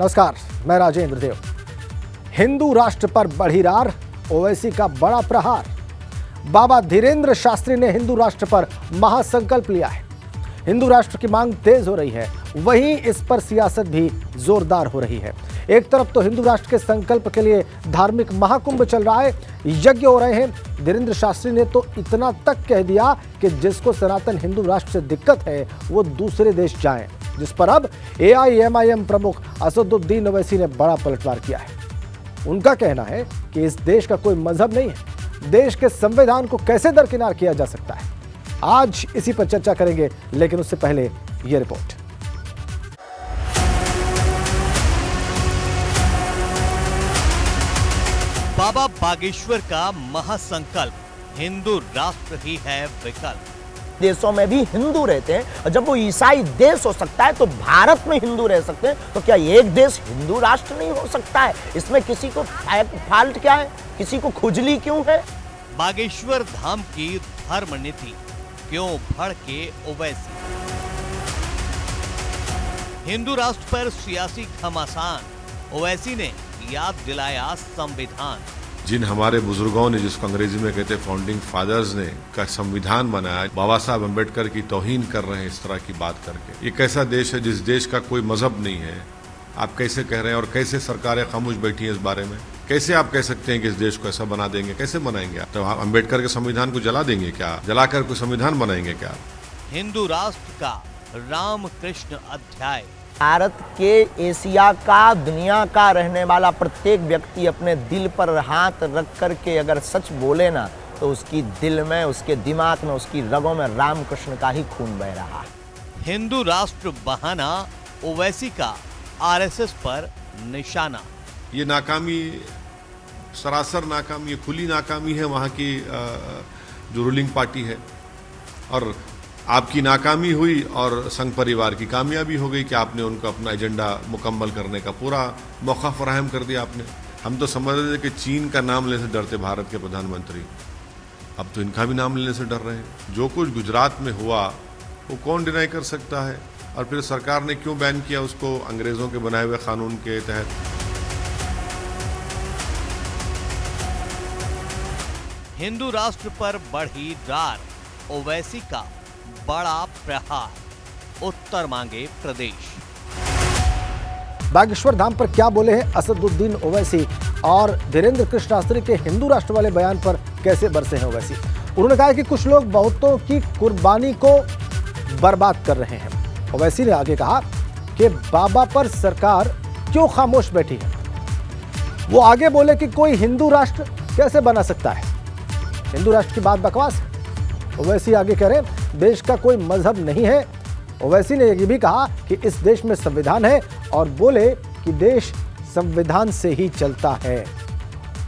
नमस्कार, मैं राजेंद्र देव। हिंदू राष्ट्र पर बढ़ी रार, ओवैसी का बड़ा प्रहार। बाबा धीरेन्द्र शास्त्री ने हिंदू राष्ट्र पर महासंकल्प लिया है। हिंदू राष्ट्र की मांग तेज हो रही है, वहीं इस पर सियासत भी जोरदार हो रही है। एक तरफ तो हिंदू राष्ट्र के संकल्प के लिए धार्मिक महाकुंभ चल रहा है, यज्ञ हो रहे हैं। धीरेन्द्र शास्त्री ने तो इतना तक कह दिया कि जिसको सनातन हिंदू राष्ट्र से दिक्कत है वो दूसरे देश जाएं, जिस पर अब AIMIM प्रमुख असदुद्दीन ओवैसी ने बड़ा पलटवार किया है। उनका कहना है कि इस देश का कोई मजहब नहीं है, देश के संविधान को कैसे दरकिनार किया जा सकता है। आज इसी पर चर्चा करेंगे, लेकिन उससे पहले ये रिपोर्ट। बाबा बागेश्वर का महासंकल्प, हिंदू राष्ट्र ही है विकल्प। देशों में भी हिंदू रहते हैं, और जब वो ईसाई देश हो सकता है तो भारत में हिंदू रह सकते हैं, तो क्या एक देश हिंदू राष्ट्र नहीं हो सकता है? इसमें किसी को फाल्ट क्या है? किसी को खुजली क्यों है? बागेश्वर धाम की धर्म नीति क्यों भड़के ओवैसी? हिंदू राष्ट्र पर सियासी घमासान, ओवैसी ने याद दिलाया संविधान। जिन हमारे बुजुर्गों ने, जिसको अंग्रेजी में कहते हैं फाउंडिंग फादर्स ने, का संविधान बनाया, बाबा साहब अम्बेडकर की तौहीन कर रहे हैं इस तरह की बात करके। एक ऐसा देश है जिस देश का कोई मजहब नहीं है, आप कैसे कह रहे हैं? और कैसे सरकारें खामोश बैठी हैं इस बारे में? कैसे आप कह सकते हैं कि इस देश को ऐसा बना देंगे? कैसे बनाएंगे आप? तो अम्बेडकर के संविधान को जला देंगे क्या? जलाकर कोई संविधान बनाएंगे क्या? हिंदू राष्ट्र का रामकृष्ण अध्याय। भारत के, एशिया का, दुनिया का रहने वाला प्रत्येक व्यक्ति अपने दिल पर हाथ रख करके अगर सच बोले ना, तो उसकी दिल में, उसके दिमाग में, उसकी रगों में रामकृष्ण का ही खून बह रहा है। हिंदू राष्ट्र बहाना, ओवैसी का RSS पर निशाना। ये नाकामी, सरासर नाकामी, खुली नाकामी है वहाँ की जो रूलिंग पार्टी है। और आपकी नाकामी हुई और संघ परिवार की कामयाबी हो गई कि आपने उनको अपना एजेंडा मुकम्मल करने का पूरा मौका फराहम कर दिया आपने। हम तो समझ रहे थे कि चीन का नाम लेने से डरते भारत के प्रधानमंत्री, अब तो इनका भी नाम लेने से डर रहे हैं। जो कुछ गुजरात में हुआ वो कौन डिनाई कर सकता है? और फिर सरकार ने क्यों बैन किया उसको अंग्रेज़ों के बनाए हुए कानून के तहत? हिंदू राष्ट्र पर बढ़ी रार, ओवैसी का बड़ा प्रहार, उत्तर मांगे प्रदेश। बागेश्वर धाम पर क्या बोले हैं असदुद्दीन ओवैसी, और धीरेन्द्र कृष्ण शास्त्री के हिंदू राष्ट्र वाले बयान पर कैसे बरसे हैं ओवैसी। उन्होंने कहा कि कुछ लोग बहुतों की कुर्बानी को बर्बाद कर रहे हैं। ओवैसी ने आगे कहा कि बाबा पर सरकार क्यों खामोश बैठी है। वो आगे बोले कि कोई हिंदू राष्ट्र कैसे बना सकता है, हिंदू राष्ट्र की बात बकवास है। ओवैसी आगे कह रहे हैं देश का कोई मजहब नहीं है। ओवैसी ने यह भी कहा कि इस देश में संविधान है, और बोले कि देश संविधान से ही चलता है।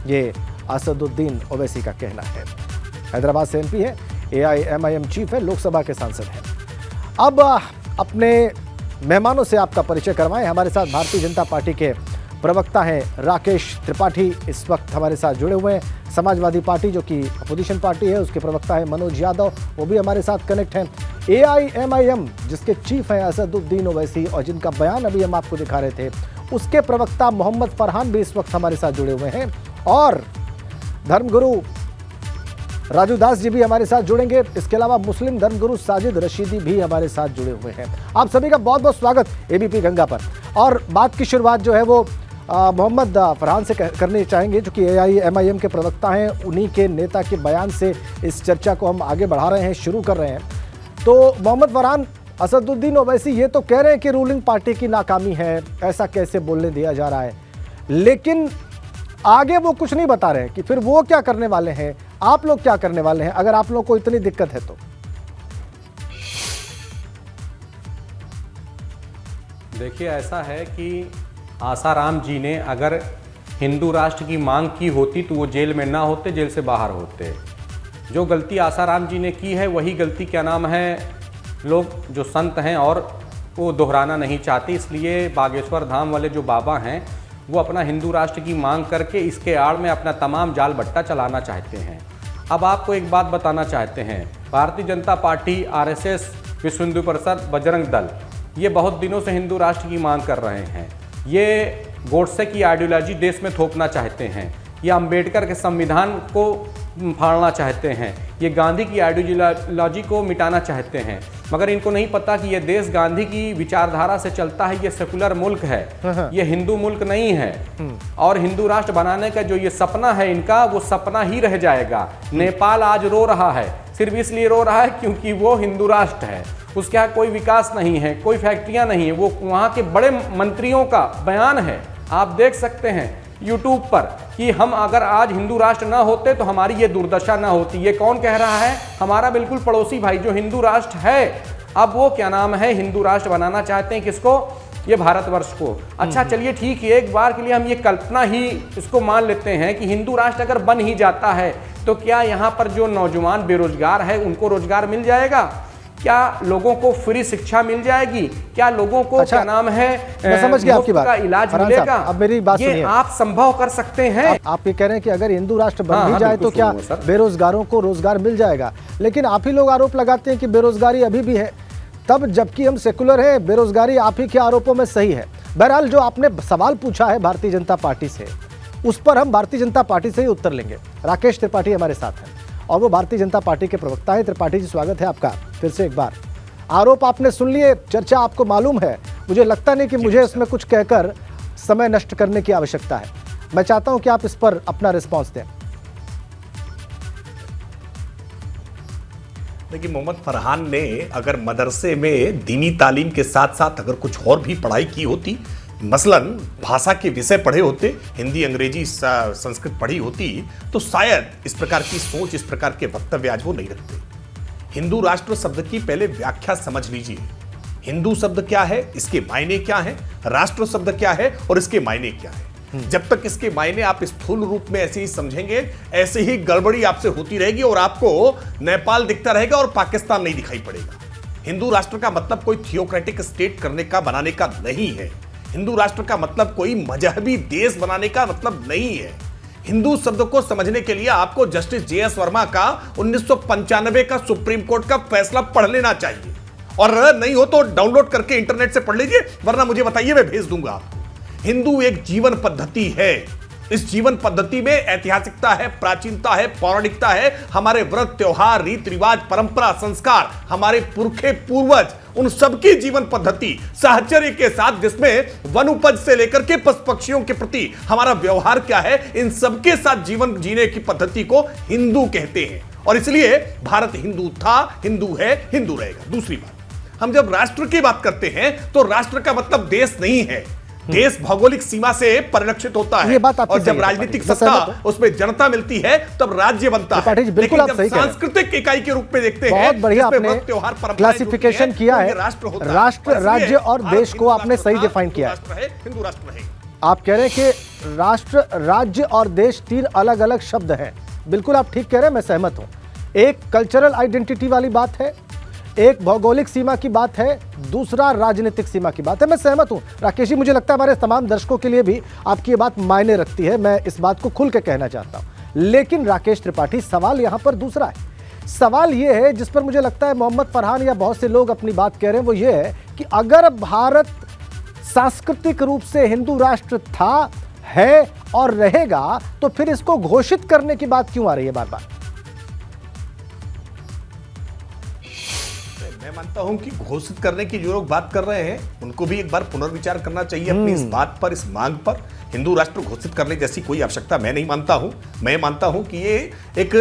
ये असदुद्दीन ओवैसी का कहना है। हैदराबाद से MP है, AIMIM चीफ है, लोकसभा के सांसद हैं। अब अपने मेहमानों से आपका परिचय करवाएं। हमारे साथ भारतीय जनता पार्टी के प्रवक्ता हैं राकेश त्रिपाठी इस वक्त हमारे साथ जुड़े हुए हैं। समाजवादी पार्टी जो कि अपोजिशन पार्टी है, उसके प्रवक्ता है मनोज यादव, वो भी हमारे साथ कनेक्ट हैं। AIMIM जिसके चीफ हैं असदुद्दीन ओवैसी, और जिनका बयान अभी हम आपको दिखा रहे थे, उसके प्रवक्ता मोहम्मद फरहान भी इस वक्त हमारे साथ जुड़े हुए हैं। और धर्मगुरु राजू दास जी भी हमारे साथ जुड़ेंगे। इसके अलावा मुस्लिम धर्मगुरु साजिद रशीदी भी हमारे साथ जुड़े हुए हैं। आप सभी का बहुत बहुत स्वागत ABP गंगा पर। और बात की शुरुआत जो है वो मोहम्मद फरहान से करनी चाहेंगे, जो कि AIMIM के प्रवक्ता हैं। उन्हीं के नेता के बयान से इस चर्चा को हम आगे बढ़ा रहे हैं, शुरू कर रहे हैं। तो मोहम्मद फरहान, असदुद्दीन ओवैसी ये तो कह रहे हैं कि रूलिंग पार्टी की नाकामी है, ऐसा कैसे बोलने दिया जा रहा है, लेकिन आगे वो कुछ नहीं बता रहे हैं कि फिर वो क्या करने वाले हैं, आप लोग क्या करने वाले हैं अगर आप लोगों को इतनी दिक्कत है तो। देखिए, ऐसा है कि आसाराम जी ने अगर हिंदू राष्ट्र की मांग की होती तो वो जेल में ना होते, जेल से बाहर होते। जो गलती आसाराम जी ने की है वही गलती, क्या नाम है, लोग जो संत हैं और वो दोहराना नहीं चाहते। इसलिए बागेश्वर धाम वाले जो बाबा हैं वो अपना हिंदू राष्ट्र की मांग करके इसके आड़ में अपना तमाम जाल बट्टा चलाना चाहते हैं। अब आपको एक बात बताना चाहते हैं, भारतीय जनता पार्टी, RSS, विश्व हिंदू परिषद, बजरंग दल, ये बहुत दिनों से हिंदू राष्ट्र की मांग कर रहे हैं। ये गोडसे की आइडियोलॉजी देश में थोपना चाहते हैं, ये अंबेडकर के संविधान को फाड़ना चाहते हैं, ये गांधी की आइडियोलॉजी को मिटाना चाहते हैं। मगर इनको नहीं पता कि ये देश गांधी की विचारधारा से चलता है, ये सेकुलर मुल्क है, ये हिंदू मुल्क नहीं है। और हिंदू राष्ट्र बनाने का जो ये सपना है इनका, वो सपना ही रह जाएगा। नेपाल आज रो रहा है, सिर्फ इसलिए रो रहा है क्योंकि वो हिंदू राष्ट्र है, उसके यहाँ कोई विकास नहीं है, कोई फैक्ट्रियाँ नहीं है। वो वहाँ के बड़े मंत्रियों का बयान है, आप देख सकते हैं यूट्यूब पर, कि हम अगर आज हिंदू राष्ट्र ना होते तो हमारी ये दुर्दशा ना होती। ये कौन कह रहा है? हमारा बिल्कुल पड़ोसी भाई जो हिंदू राष्ट्र है। अब वो क्या नाम है, हिंदू राष्ट्र बनाना चाहते हैं किसको? ये भारतवर्ष को। अच्छा चलिए ठीक है, एक बार के लिए हम ये कल्पना ही इसको मान लेते हैं कि हिंदू राष्ट्र अगर बन ही जाता है तो क्या यहाँ पर जो नौजवान बेरोजगार है उनको रोजगार मिल जाएगा? क्या लोगों को फ्री शिक्षा मिल जाएगी? क्या लोगों को अच्छा, क्या नाम है मैं समझ गया आपकी बात। का इलाज फरहान मिलेगा? साहब, अब मेरी बात ये सुनिए। आप संभव कर सकते हैं। आप ये कह रहे हैं कि अगर हिंदू राष्ट्र बन हाँ, भी हाँ, जाए तो बिल्कुल क्या सुनूंगा, सर। बेरोजगारों को रोजगार मिल जाएगा? लेकिन आप ही लोग आरोप लगाते हैं कि बेरोजगारी अभी भी है, तब जबकि हम सेकुलर है, बेरोजगारी आप ही के आरोपों में सही है। बहरहाल जो आपने सवाल पूछा है भारतीय जनता पार्टी से, उस पर हम भारतीय जनता पार्टी से ही उत्तर लेंगे। राकेश त्रिपाठी हमारे साथ हैं और वो भारतीय जनता पार्टी के प्रवक्ता हैं। त्रिपाठी जी, स्वागत है आपका फिर से एक बार। आरोप आपने सुन लिए, चर्चा आपको मालूम है। मुझे लगता नहीं कि मुझे इसमें कुछ कहकर समय नष्ट करने की आवश्यकता है। मैं चाहता हूं कि आप इस पर अपना रिस्पॉन्स दें। देखिए, मोहम्मद फरहान ने अगर मदरसे में दीनी तालीम के साथ साथ अगर कुछ और भी पढ़ाई की होती, मसलन भाषा के विषय पढ़े होते, हिंदी, अंग्रेजी, संस्कृत पढ़ी होती, तो शायद इस प्रकार की सोच, इस प्रकार के वक्तव्य आज वो नहीं रखते। हिंदू राष्ट्र शब्द की पहले व्याख्या समझ लीजिए। हिंदू शब्द क्या है, इसके मायने क्या है, राष्ट्र शब्द क्या है और इसके मायने क्या है। जब तक इसके मायने आप स्थूल रूप में ऐसे ही समझेंगे, ऐसे ही गड़बड़ी आपसे होती रहेगी और आपको नेपाल दिखता रहेगा और पाकिस्तान नहीं दिखाई पड़ेगा। हिंदू राष्ट्र का मतलब कोई थियोक्रेटिक स्टेट करने का, बनाने का नहीं है। हिंदू राष्ट्र का मतलब कोई मजहबी देश बनाने का मतलब नहीं है। हिंदू शब्द को समझने के लिए आपको जस्टिस जेएस वर्मा का 1995 का सुप्रीम कोर्ट का फैसला पढ़ लेना चाहिए, और नहीं हो तो डाउनलोड करके इंटरनेट से पढ़ लीजिए, वरना मुझे बताइए, मैं भेज दूंगा आपको। हिंदू एक जीवन पद्धति है। इस जीवन पद्धति में ऐतिहासिकता है, प्राचीनता है, पौराणिकता है। हमारे व्रत, त्योहार, रीति रिवाज, परंपरा, संस्कार, हमारे पुरखे पूर्वज, उन सबकी जीवन पद्धति साहचर्य के साथ, जिसमें वन उपज से लेकर के पशु पक्षियों के प्रति हमारा व्यवहार क्या है, इन सबके साथ जीवन जीने की पद्धति को हिंदू कहते हैं। और इसलिए भारत हिंदू था, हिंदू है, हिंदू रहेगा। दूसरी बात, हम जब राष्ट्र की बात करते हैं तो राष्ट्र का मतलब देश नहीं है। देश भौगोलिक सीमा से परिलक्षित होता है, ये बात आपकी और सही जब है, राजनीतिक मैं सत्ता सहमत हूं। उसमें जनता मिलती है तब राज्य बनता है। त्रिपाठी जी, बिल्कुल लेकिन आप जब सही कह रहे हैं। सांस्कृतिक इकाई के रूप में देखते हैं, बहुत बढ़िया जिसमें आपने व्रत, त्योहार, परंपराएं क्लासिफिकेशन जुड़ती हैं, किया तो है। ये राष्ट्र होता है। राष्ट्र, और इसलिए राज्य और भारत देश को हिंदू आपने राष्ट्र सही था, डिफाइन किया है। हिंदू राष्ट्र है, हिंदू राष्ट्र रहेगा। आप कह रहे हैं कि राष्ट्र, राज्य और देश 3 अलग अलग शब्द हैं। बिल्कुल आप ठीक कह रहे हैं, मैं सहमत हूं। एक कल्चरल आइडेंटिटी वाली बात है, एक भौगोलिक सीमा की बात है, दूसरा राजनीतिक सीमा की बात है। मैं सहमत हूं। राकेश जी, मुझे लगता है हमारे तमाम दर्शकों के लिए भी आपकी ये बात मायने रखती है। मैं इस बात को खुल के कहना चाहता हूं। लेकिन राकेश त्रिपाठी, सवाल यहां पर दूसरा है। सवाल ये है, जिस पर मुझे लगता है मोहम्मद फरहान या बहुत से लोग अपनी बात कह रहे हैं, वो ये है कि अगर भारत सांस्कृतिक रूप से हिंदू राष्ट्र था, है और रहेगा, तो फिर इसको घोषित करने की बात क्यों आ रही है बार बार? मैं मानता हूं कि घोषित करने की जो लोग बात कर रहे हैं, उनको भी एक बार पुनर्विचार करना चाहिए अपनी इस बात पर, इस मांग पर। हिंदू राष्ट्र घोषित करने जैसी कोई आवश्यकता मैं नहीं मानता हूं। मैं मानता हूं कि ये एक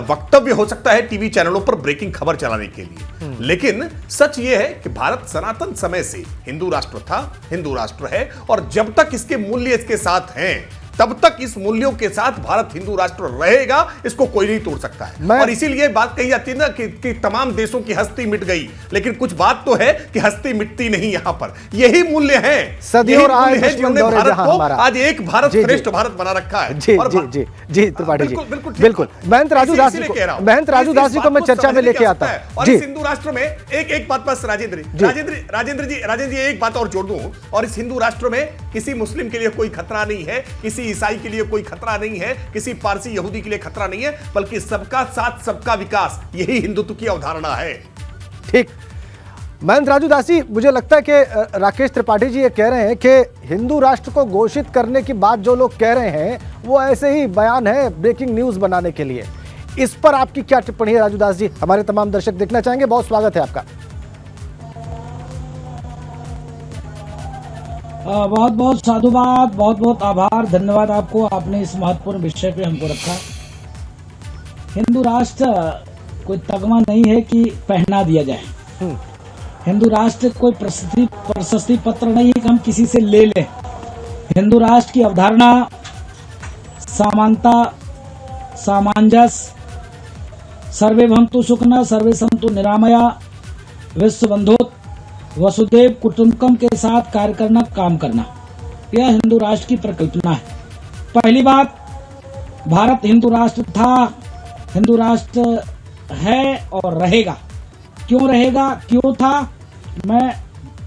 वक्तव्य हो सकता है टीवी चैनलों पर ब्रेकिंग खबर चलाने के लिए, लेकिन सच ये है कि भारत सनातन समय से हिंदू राष्ट्र था, हिंदू राष्ट्र है, और जब तक इसके मूल्य इसके साथ हैं, तब तक इस मूल्यों के साथ भारत हिंदू राष्ट्र रहेगा। इसको कोई नहीं तोड़ सकता है। और इसीलिए बात कही जाती है ना कि तमाम देशों की हस्ती मिट गई, लेकिन कुछ बात तो है कि हस्ती मिटती नहीं। यहां पर यही मूल्य है, सदियों रहा है दुश्मन जिन्होंने दौरे भारत जहां को हमारा। आज एक भारत जी, श्रेष्ठ जी। भारत बना रखा है। जी और जी जी जी त्रिपाठी जी, बिल्कुल। महंत राजू दास जी को, महंत राजू दास जी को मैं चर्चा में लेके आता हूं। और जी, इस हिंदू राष्ट्र में एक बात बस राजेंद्र जी एक बात और जोड़ दूं, और इस हिंदू राष्ट्र में किसी मुस्लिम के लिए कोई खतरा नहीं है, किसी ईसाई के लिए कोई खतरा नहीं है, किसी पारसी यहूदी के लिए खतरा नहीं है, बल्कि सबका साथ सबका विकास, यही हिंदुत्व की अवधारणा है। ठीक। महेंद्र राजू दासी, मुझे लगता है कि राकेश त्रिपाठी जी ये कह रहे हैं कि हिंदू राष्ट्र को घोषित करने की बात जो लोग कह रहे हैं वो ऐसे ही बयान है ब्रेकिंग न्यूज बनाने के लिए। इस पर आपकी क्या टिप्पणी है राजू दास जी? हमारे तमाम दर्शक देखना चाहेंगे। बहुत स्वागत है आपका। बहुत बहुत साधुवाद, बहुत बहुत आभार, धन्यवाद आपको, आपने इस महत्वपूर्ण विषय पे हमको रखा। हिंदू राष्ट्र कोई तगमा नहीं है कि पहना दिया जाए। हिंदू राष्ट्र कोई प्रशस्ति पत्र नहीं है कि हम किसी से ले लें। हिंदू राष्ट्र की अवधारणा समानता, सामंजस्य, सर्वे भवन्तु सुखिनः सर्वे सन्तु निरामया, विश्व बंधुत्व, वसुदेव कुटुंबकम के साथ कार्य करना, काम करना, यह हिंदू राष्ट्र की परिकल्पना है। पहली बात, भारत हिंदू राष्ट्र था, हिंदू राष्ट्र है और रहेगा। क्यों रहेगा, क्यों था, मैं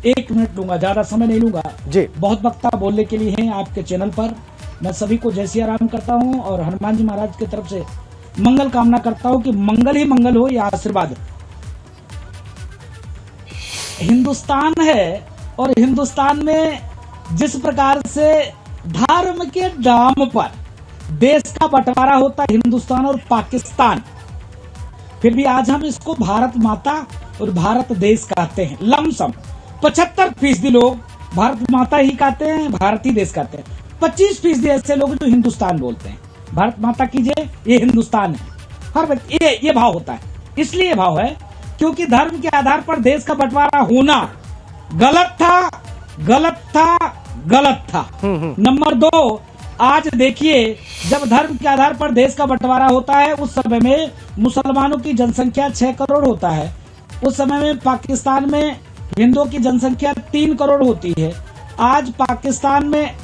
1 मिनट लूंगा, ज्यादा समय नहीं लूंगा जी। बहुत वक्ता बोलने के लिए हैं आपके चैनल पर। मैं सभी को जय सिया राम करता हूं और हनुमान जी महाराज की तरफ से मंगल कामना करता हूं कि मंगल ही मंगल हो, यह आशीर्वाद। हिंदुस्तान है और हिंदुस्तान में जिस प्रकार से धर्म के नाम पर देश का बंटवारा होता है, हिंदुस्तान और पाकिस्तान, फिर भी आज हम इसको भारत माता और भारत देश कहते हैं। लमसम 75% लोग भारत माता ही कहते हैं, भारतीय देश कहते हैं। 25% ऐसे लोग जो हिंदुस्तान बोलते हैं। भारत माता कीजिए, ये हिंदुस्तान है। हर व्यक्ति ये भाव होता है। इसलिए ये भाव है क्योंकि धर्म के आधार पर देश का बंटवारा होना गलत था, गलत था, गलत था। नंबर 2, आज देखिए जब धर्म के आधार पर देश का बंटवारा होता है, उस समय में मुसलमानों की जनसंख्या 6 करोड़ होता है। उस समय में पाकिस्तान में हिंदुओं की जनसंख्या 3 करोड़ होती है। आज पाकिस्तान में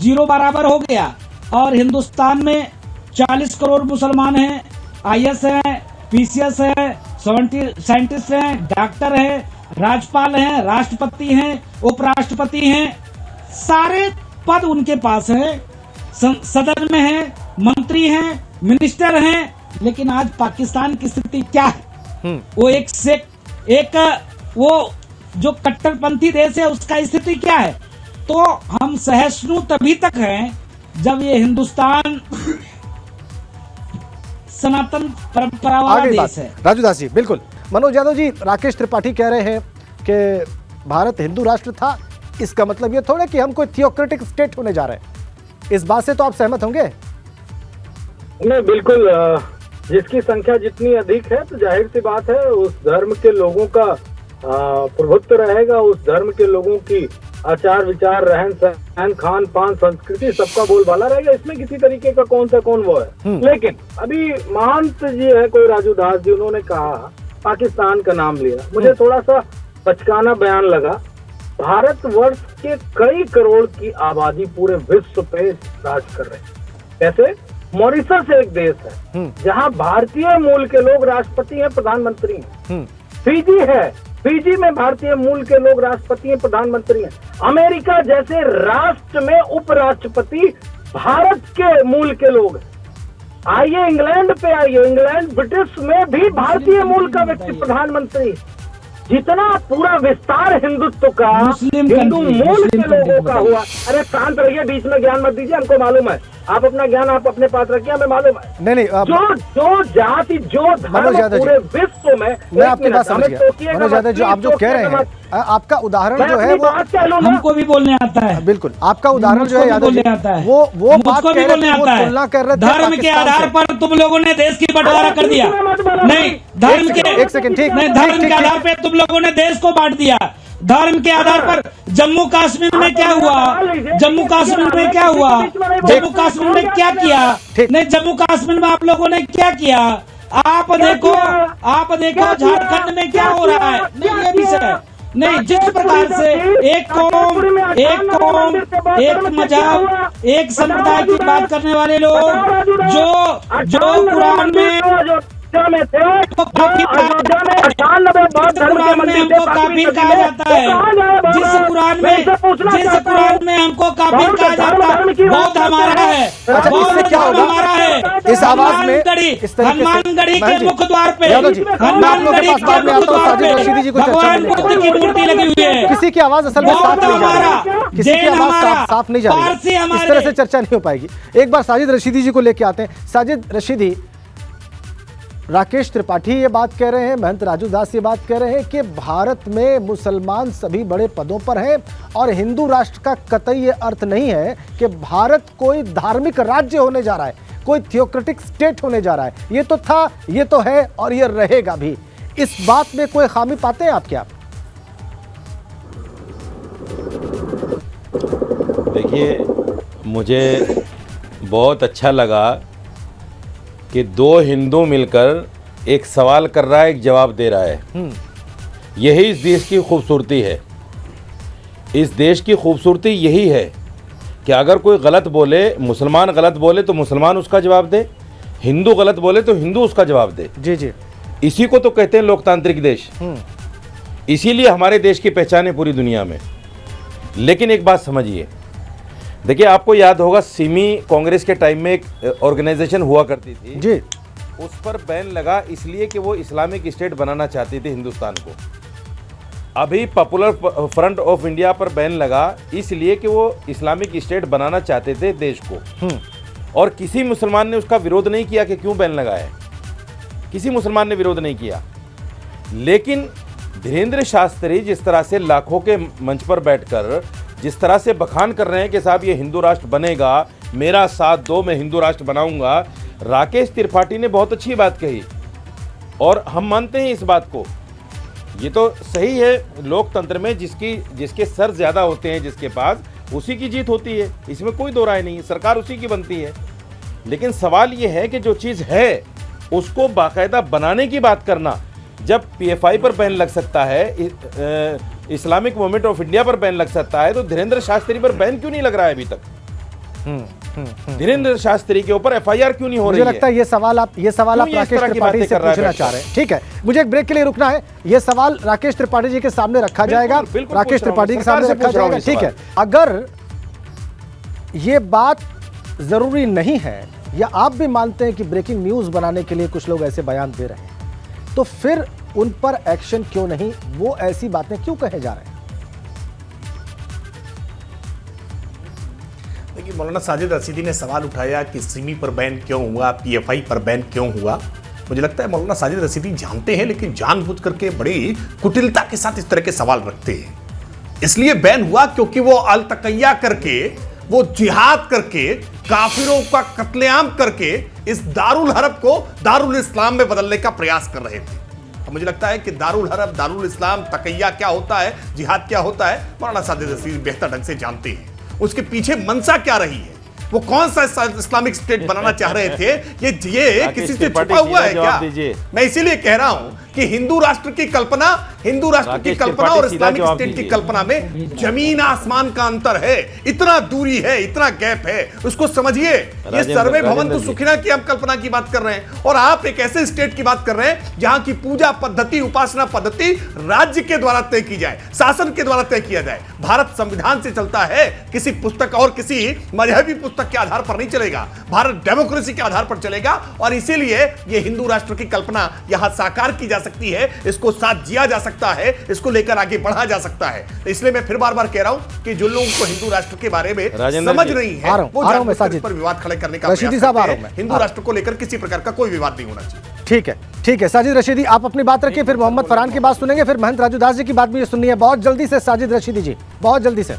0 बराबर हो गया और हिंदुस्तान में 40 करोड़ मुसलमान हैं, IAS हैं, PCS हैं, साइंटिस्ट हैं, डॉक्टर हैं, राज्यपाल हैं, राष्ट्रपति हैं, उपराष्ट्रपति हैं, सारे पद उनके पास हैं, सदन में हैं, मंत्री हैं, मिनिस्टर हैं। लेकिन आज पाकिस्तान की स्थिति क्या है? वो एक वो जो कट्टरपंथी देश है, उसका स्थिति क्या है? तो हम सहिष्णु तभी तक हैं जब ये हिंदुस्तान सनातन परंपरा वाला देश है। राजू दास जी, बिल्कुल। मनोज यादव जी, राकेश त्रिपाठी कह रहे हैं कि भारत हिंदू राष्ट्र था, इसका मतलब ये थोड़ा कि हम कोई थियोक्रेटिक स्टेट होने जा रहे हैं। इस बात से तो आप सहमत होंगे? नहीं, बिल्कुल। जिसकी संख्या जितनी अधिक है तो जाहिर सी बात है उस धर्म के लोगों का प्रभुत्व रहेगा, उस धर्म के लोगों की आचार विचार, रहन सहन, खान पान, संस्कृति, सबका बोलबाला रहेगा। इसमें किसी तरीके का कौन वो है। लेकिन अभी महंत जी है कोई राजू दास जी, उन्होंने कहा पाकिस्तान का नाम लिया, मुझे थोड़ा सा बचकाना बयान लगा। भारतवर्ष के कई करोड़ की आबादी पूरे विश्व पे राज कर रहे हैं। कैसे? मॉरिशस एक देश है जहां भारतीय मूल के लोग राष्ट्रपति हैं, प्रधानमंत्री हैं। फिजी है, फिजी में भारतीय मूल के लोग राष्ट्रपति हैं, प्रधानमंत्री हैं। अमेरिका जैसे राष्ट्र में उपराष्ट्रपति भारत के मूल के लोग हैं। आइए इंग्लैंड पे आइए, इंग्लैंड ब्रिटिश में भी भारतीय मूल का व्यक्ति प्रधानमंत्री। जितना पूरा विस्तार हिंदुत्व का, हिंदू मूल के लोगों का हुआ। अरे शांत रहिए, बीच में ज्ञान मत दीजिए, हमको मालूम है। आप अपना ज्ञान आप अपने पास रखिए, हमें मालूम है। नहीं, जो जाति, जो धर्म पूरे विश्व में, मैं आपकी बात समझ गया। मनोज यादव जो आप जो कह रहे हैं, आपका उदाहरण जो है वो हमको भी बोलने आता है। बिल्कुल, आपका उदाहरण जो है यादव जी, वो बात भी बोलने आता है। तुलना कर रहे थे धर्म के आधार पर तुम लोगों ने देश की बंटवारा कर दिया। नहीं, धर्म के, एक सेकंड, ठीक, नहीं, धर्म के आधार पर तुम लोगों ने देश को बांट दिया। धर्म के आधार पर जम्मू कश्मीर में क्या हुआ? जम्मू कश्मीर में क्या हुआ? जम्मू कश्मीर में क्या किया? नहीं, जम्मू कश्मीर में आप लोगों ने क्या किया? आप देखो झारखंड में क्या हो रहा है। नहीं, ये विषय है। नहीं, जिस प्रकार से एक कौम, एक मजहब, एक संप्रदाय की बात करने वाले लोग जो कुरान में अयोध्या में थे, अयोध्या में 98 बौद्ध धर्म के मंदिर थे, काफिर कहा जाता है। जिस कुरान में हमको काफिर कहा जाता है, बौद्ध हमारा है, अच्छा, इससे क्या होगा? हमारा है। इस आवाज में इस तरीके से हनुमानगढ़ी के मुख्य द्वार पे, यादव जी, मैं आप लोगों के पास बाद में आता हूं। साजिद रशीदी जी को चर्चा भगवान में बुद्ध लेकर की मूर्ति लगी हुई है। किसी की आवाज असल में साफ नहीं जा रही, किसी की आवाज साफ नहीं जा रही है, इस तरह से चर्चा नहीं हो पाएगी। एक बार साजिद रशीदी जी को लेके आते हैं। साजिद रशीदी, राकेश त्रिपाठी ये बात कह रहे हैं, महंत राजू दास ये बात कह रहे हैं कि भारत में मुसलमान सभी बड़े पदों पर हैं और हिंदू राष्ट्र का कतई ये अर्थ नहीं है कि भारत कोई धार्मिक राज्य होने जा रहा है, कोई थियोक्रेटिक स्टेट होने जा रहा है। ये तो था, ये तो है और ये रहेगा भी। इस बात में कोई खामी पाते हैं आप क्या? देखिए, मुझे बहुत अच्छा लगा कि दो हिंदू मिलकर एक सवाल कर रहा है, एक जवाब दे रहा है। यही इस देश की खूबसूरती है। इस देश की खूबसूरती यही है कि अगर कोई गलत बोले, मुसलमान गलत बोले तो मुसलमान उसका जवाब दे, हिंदू गलत बोले तो हिंदू उसका जवाब दे। जी जी, इसी को तो कहते हैं लोकतांत्रिक देश। इसीलिए हमारे देश की पहचान है पूरी दुनिया में। लेकिन एक बात समझिए, देखिए, आपको याद होगा सिमी कांग्रेस के टाइम में एक ऑर्गेनाइजेशन हुआ करती थी जी, उस पर बैन लगा इसलिए कि वो इस्लामिक स्टेट बनाना चाहती थी हिंदुस्तान को। अभी पॉपुलर फ्रंट ऑफ इंडिया पर बैन लगा इसलिए कि वो इस्लामिक स्टेट बनाना चाहते थे देश को। और किसी मुसलमान ने उसका विरोध नहीं किया कि क्यों बैन लगा है, किसी मुसलमान ने विरोध नहीं किया। लेकिन धीरेन्द्र शास्त्री जिस तरह से लाखों के मंच पर बैठकर जिस तरह से बखान कर रहे हैं कि साहब ये हिंदू राष्ट्र बनेगा, मेरा साथ दो, मैं हिंदू राष्ट्र बनाऊंगा। राकेश त्रिपाठी ने बहुत अच्छी बात कही और हम मानते हैं इस बात को। ये तो सही है, लोकतंत्र में जिसके सर ज़्यादा होते हैं जिसके पास, उसी की जीत होती है, इसमें कोई दो राय नहीं है, सरकार उसी की बनती है। लेकिन सवाल ये है कि जो चीज़ है उसको बाकायदा बनाने की बात करना। जब PFI पर बैन लग सकता है, इस्लामिक मूवमेंट ऑफ इंडिया पर बैन लग सकता है, तो धीरेन्द्र शास्त्री पर बैन क्यों नहीं लग रहा है अभी तक? धीरेन्द्र शास्त्री के ऊपर FIR क्यों नहीं हो रही है? मुझे लगता है ये सवाल आप राकेश त्रिपाठी से पूछना चाह रहे हैं। ठीक है, मुझे एक ब्रेक के लिए रुकना है। ये सवाल राकेश त्रिपाठी जी के सामने रखा जाएगा, राकेश त्रिपाठी के सामने रखा जाएगा। ठीक है, अगर ये बात जरूरी नहीं है या आप भी मानते हैं कि ब्रेकिंग न्यूज बनाने के लिए कुछ लोग ऐसे बयान दे रहे हैं, तो फिर उन पर एक्शन क्यों नहीं? वो ऐसी बातें क्यों कहे जा रहे हैं? देखिए, मौलाना साजिद रशीदी ने सवाल उठाया कि सिमी पर बैन क्यों हुआ, PFI पर बैन क्यों हुआ। मुझे लगता है मौलाना साजिद रशीदी जानते हैं, लेकिन जानबूझ करके बड़ी कुटिलता के साथ इस तरह के सवाल रखते हैं। इसलिए बैन हुआ क्योंकि वो अलतकैया करके, वो जिहाद करके, काफिरों का कत्लेआम करके इस दारुल हरब को दारुल इस्लाम में बदलने का प्रयास कर रहे थे। मुझे लगता है कि दारुल हरब, दारुल इस्लाम, तकैया क्या होता है, जिहाद क्या होता है, मौलाना साजिद रशीदी बेहतर ढंग से जानते हैं। उसके पीछे मंशा क्या रही है, वो कौन सा इस्लामिक स्टेट बनाना चाह रहे थे, ये किसी से छुपा हुआ है क्या? मैं इसीलिए कह रहा हूं कि हिंदू राष्ट्र की कल्पना और इस्लामिक स्टेट की कल्पना में जमीन आसमान का अंतर है। इतना दूरी है, इतना गैप है, उसको समझिए। ये सर्वे भवंतु सुखिना की हम कल्पना की बात कर रहे हैं और आप एक ऐसे स्टेट की बात कर रहे हैं जहां की पूजा पद्धति, उपासना पद्धति राज्य के द्वारा तय की जाए, शासन के द्वारा तय किया जाए। भारत संविधान से चलता है, किसी पुस्तक और किसी मजहबी पुस्तक के आधार पर नहीं चलेगा। भारत डेमोक्रेसी के आधार पर चलेगा और इसीलिए ये हिंदू राष्ट्र की कल्पना यहां साकार की जा सकती है, इसको साथ जिया जा सकता है, इसको लेकर आगे बढ़ा जा सकता है। तो इसलिए मैं फिर बार-बार कह रहा हूं कि जो लोगों को हिंदू राष्ट्र के बारे में समझ नहीं है, वो इस पर विवाद खड़े करने का प्रयास करते हैं। हिंदू राष्ट्र को लेकर किसी प्रकार का कोई विवाद नहीं होना चाहिए। ठीक है, ठीक है। साजिद रशीदी, आप अपनी बात रखिए, फिर मोहम्मद फरहान की बात सुनेंगे, फिर महंत राजू दास जी की बात भी सुननी है बहुत जल्दी से। साजिद रशीदी जी, बहुत जल्दी से।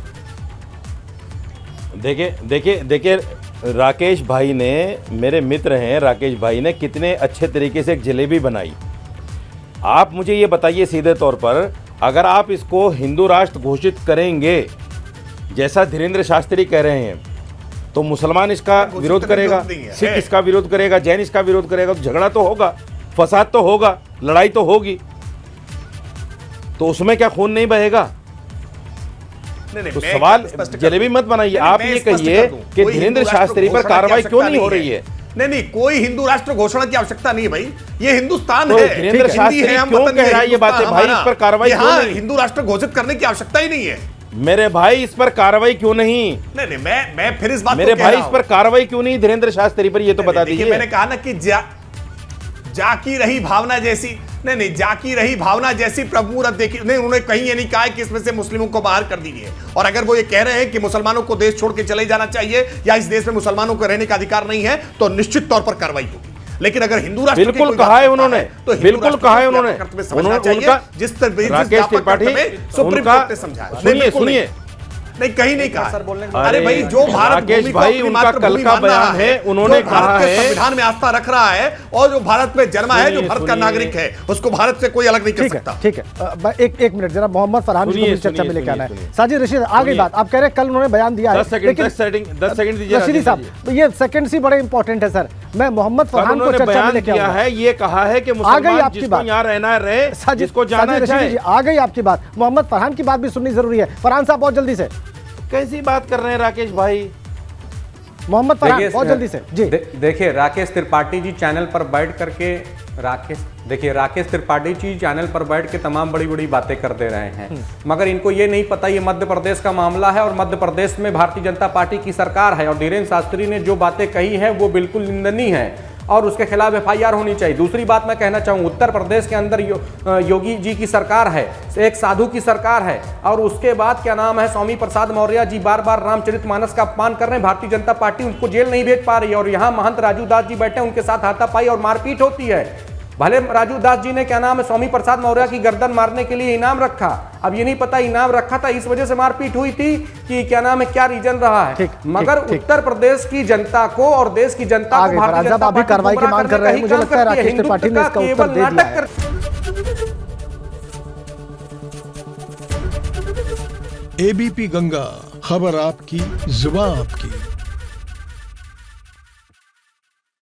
देखिए, राकेश भाई ने, मेरे मित्र हैं, राकेश भाई ने कितने अच्छे तरीके से एक जलेबी बनाई। आप मुझे ये बताइए सीधे तौर पर, अगर आप इसको हिंदू राष्ट्र घोषित करेंगे जैसा धीरेन्द्र शास्त्री कह रहे हैं, तो मुसलमान इसका विरोध करेगा, सिख इसका विरोध करेगा, जैन इसका विरोध करेगा, तो झगड़ा तो होगा, फसाद तो होगा, लड़ाई तो होगी। तो उसमें क्या खून नहीं बहेगा? तो सवाल जलेबी मत बनाइए। आप ये कहिए कि धीरेन्द्र शास्त्री पर कार्रवाई क्यों नहीं हो रही है। नहीं, कोई हिंदू राष्ट्र घोषणा की आवश्यकता नहीं है भाई, ये हिंदुस्तान तो है, धीरेन्द्र हिंदी शास्त्री है, हम क्यों वतन कह के रहा है ये बातें हिंदुस्तान भाई? हमारा। इस पर कार्रवाई क्यों यहाँ नहीं? हिंदू राष्ट्र घोषित करने की आवश्यकता ही नहीं है। मेरे भाई इस पर कार्रवाई क्यों नहीं? नहीं, मैं फिर इस बात मेरे को कह भाई रहा इस पर कार्रवाई क्यों नहीं धीरेन्द्र शास्त्री पर, ये तो बता देखिए, दीजिए। मैंने कहा ना कि जाकी रही भावना जैसी, नहीं, जाकी रही भावना जैसी प्रभु मुहूर्त देखी नहीं, उन्होंने कहीं ये नहीं कहा कि इसमें से मुस्लिमों को बाहर कर दीजिए। और अगर वो ये कह रहे हैं कि मुसलमानों को देश छोड़ के चले जाना चाहिए या इस देश में मुसलमानों को रहने का अधिकार नहीं है, तो निश्चित तौर पर कार्रवाई होगी। लेकिन अगर हिंदू राष्ट्र की बिल्कुल कोई कहा बात है करता उन्होंने, तो हिंदू बिल्कुल राष्ट्र कहा है को उन्होंने, व्यापक अर्थ में समझना चाहिए, उनका जिस तरह राकेश व्यापक त्रिपाठी अर्थ में सुप्रीम उनका कोर्ट ने समझाया। नहीं, बिल्कुल सुनिए, नहीं, कहीं नहीं कहा। अरे भाई, जो भारत राकेश भूमि को भाई, अपनी उनका मातृभूमि कल का मान रहा बयान है, उन्होंने जो भारत कहा के है- संविधान में आस्था रख रहा है और जो भारत में जन्मा है, जो सुनिए, भारत का सुनिए। नागरिक है, उसको भारत से कोई अलग नहीं कर ठीक है, सकता। ठीक है। एक मिनट जरा मोहम्मद फरहान जी को सुनिए, भी चर्चा में सुनिए, लेके आना है। सुनिए। साजिद रशीद आ गई बात, आप कह रहे हैं कल उन्होंने बयान दिया है, 10 सेकंड दीजिए रशीदी साहब, तो ये सेकंड सी बड़े इंपॉर्टेंट है सर। मैं मोहम्मद फरहान को उन्होंने चर्चा में बयान लेके दिया आऊंगा। है, ये कहा है कि आ गई मुसलमान आपकी जिसको बात। यहाँ रहना रहे, जिसको जाना साजिद रशीदी चाहे। जी, आ गई आपकी बात। मोहम्मद फरहान की बात भी सुननी जरूरी है। फरहान साहब बहुत जल्दी से। कैसी बात कर रहे हैं राकेश भाई? मोहम्मद फरहान बहुत जल्दी से जी। देखिए राकेश त्रिपाठी जी चैनल पर बैठ करके राकेश त्रिपाठी जी चैनल पर बैठ के तमाम बड़ी बड़ी बातें कर दे रहे हैं, मगर इनको ये नहीं पता ये मध्य प्रदेश का मामला है और मध्य प्रदेश में भारतीय जनता पार्टी की सरकार है और धीरेन्द्र शास्त्री ने जो बातें कही है वो बिल्कुल निंदनीय है और उसके खिलाफ FIR होनी चाहिए। दूसरी बात मैं कहना चाहूँ, उत्तर प्रदेश के अंदर योगी जी की सरकार है, एक साधु की सरकार है और उसके बाद क्या नाम है, स्वामी प्रसाद मौर्य जी बार बार रामचरितमानस का अपमान कर रहे हैं। भारतीय जनता पार्टी उनको जेल नहीं भेज पा रही है और यहाँ महंत राजू दास जी बैठे हैं, उनके साथ हाथापाई और मारपीट होती है। भले राजू दास जी ने क्या नाम है, स्वामी प्रसाद मौर्य की गर्दन मारने के लिए इनाम रखा, अब ये नहीं पता इनाम रखा था इस वजह से मारपीट हुई थी कि क्या नाम है, क्या रीजन रहा है। मगर उत्तर प्रदेश की जनता को और देश की जनता को भारतीय जनता पार्टी कार्रवाई की मांग कर रहे हैं। मुझे लगता है राकेश त्रिपाठी ने इसका उत्तर दे दिया है। ABP गंगा, खबर आपकी, जुबान आपकी।